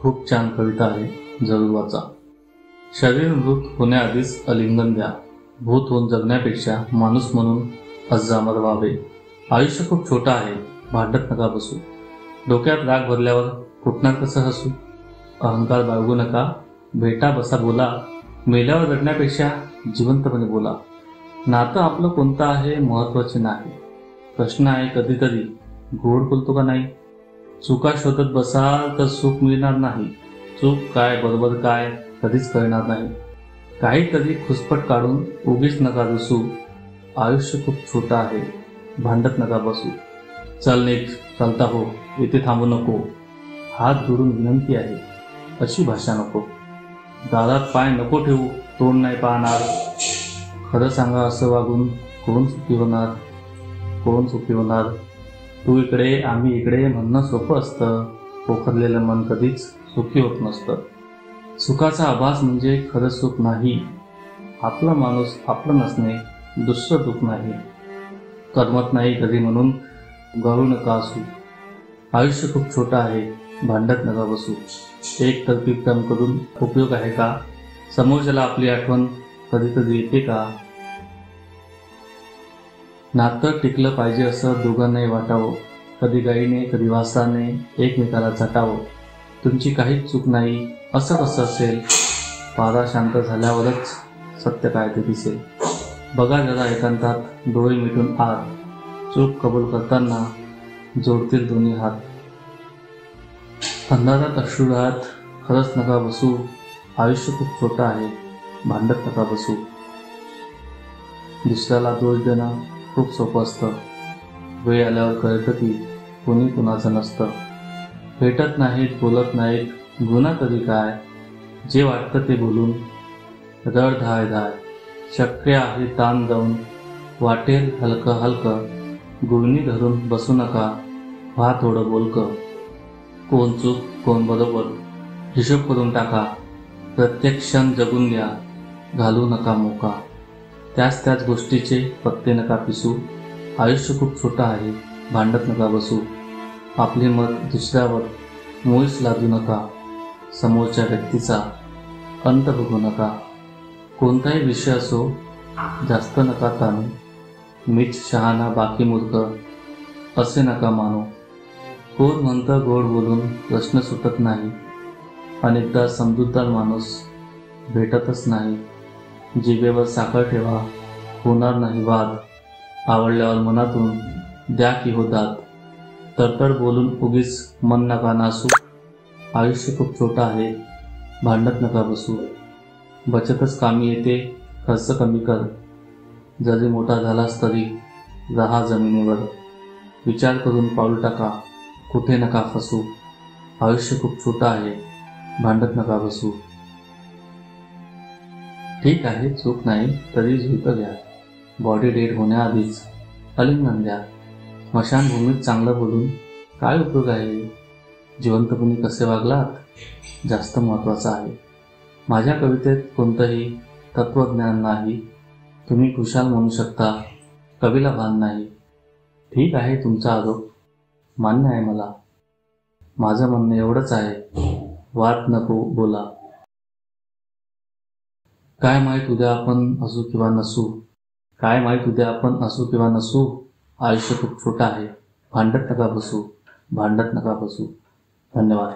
खूप छान कविता आहे, जरूर वाचा. शरीर मृत होण्याआधीच आलिंगन द्या. भूत होऊन जगण्यापेक्षा माणूस म्हणून अजामर व्हावे. आयुष्य खूप छोटं आहे, भांडत नका बसू. डोक्यात राग भरल्यावर फुटणार कसं हसू. अहंकार बाळगू नका, भेटा बसा बोला. मेल्यावर रडण्यापेक्षा जिवंतपणे बोला. नातं आपलं कोणतं आहे महत्वाचे नाही. प्रश्न आहे कधीतरी गोड बोलतो का नाही. चुका शोधत बसाल तर सुख मिळणार नाही. चूक काय बरोबर काय कधीच कळणार नाही. काहीतरी खुसपट काढून उगीच नका रुसू. आयुष्य खूप छोटं आहे, भांडत नका बसू. चल निघ, चालता हो, इथे थांबू नको. हात जोडून विनंती आहे, अशी भाषा नको. दारात पाय नको ठेवू, तोंड नाही पाहणार. खरं सांगा असं वागून कोण सुखी होणार. कोण सुखी होणार. तू इकडे आम्ही इकडे म्हणणं सोपं असतं. पोखरलेलं मन कधीच सुखी होत नसतं. सुखाचा आभास म्हणजे खरं सुख नाही. आपला माणूस आपलं नसणे दुसरं दुःख नाही. करमत नाही कधी म्हणून गळू नका असू. आयुष्य खूप छोटं आहे, भांडत नका बसू. एक तर्फी प्रेम करून उपयोग आहे का. समोरच्याला आपली आठवण कधीतरी येते का. नातं टिकलं पाहिजे असं दोघांनाही वाटावं. कधी गाईने कधी वासराने एकमेकाला झटावं. तुमची काहीच चूक नाही असं कसं असेल. पारा शांत झाल्यावरच सत्य काय ते दिसेल. बघा जरा एकांतात डोळे मिटून आत. चूक कबूल करताना जोडतील दोन्ही हात. अंधारात अश्रू राहत खरंच नका बसू. आयुष्य खूप छोटं आहे, भांडत नका बसू. दुसऱ्याला दोष देणं खूप सोपं असतं. वेळ आल्यावर कळतं की कोणी कुणाचं नसतं. भेटत नाहीत बोलत नाहीत गुन्हा तरी काय. जे वाटतं ते बोलून रड धाय धाय. शक्य आहे ताण जाऊन वाटेल हलकं हलकं. गुळणी धरून बसू नका, व्हा थोडं बोलकं. कोण चूक कोण बरोबर हिशोब करून टाका. प्रत्येक क्षण जगून घ्या, घालू नका मोका. त्याच गोष्टीचे पत्ते नका पिसू. आयुष्य खूप छोटं आहे, भांडत नका बसू. आपले मत दुसऱ्यावर मुळीच लादू नका. समोरच्या व्यक्तीचा अंत बघू नका. कोणताही विषय असो जास्त नका ताणू. मीच शहाणा बाकी मूर्ख असे नका मानू. कोण म्हणतं गोड बोलून प्रश्न सुटत नाही. अनेकदा समजूतदार माणूस भेटतच नाही. जिभेवर साखर ठेवा, होणार नाही वाद. आवडल्यावर मनातून द्या की हो दाद. तडतड बोलून उगीच मन नका नासू. आयुष्य खूप छोटं आहे, भांडत नका बसू. बचतच कामी येते, खर्च कमी कर. जरी मोठा झालास तरी राहा जमिनीवर. विचार करून पाऊल टाका, कुठे नका फसू. आयुष्य खूप छोटं आहे, भांडत नका बसू. ठीक आहे, चूक नाही तरी झुलतं घ्या. बॉडी डेड होण्याआधीच आलिंगन द्या. स्मशानभूमीत चांगलं बोलून काय उपयोग आहे. जिवंतपणी कसे वागलात जास्त महत्त्वाचं आहे. माझ्या कवितेत कोणतंही तत्त्वज्ञान नाही. तुम्ही खुशाल म्हणू शकता, कवीला भान नाही. ठीक आहे तुमचा आरोप, मान्य आहे मला. माझं म्हणणं एवढंच आहे, वाद नको बोला. काय माहीत उद्या आपण असू किंवा नसू. काय माहीत उद्या आपण असू किंवा नसू. आयुष्य खूप छोटं आहे, भांडत नका बसू. भांडत नका बसू. धन्यवाद.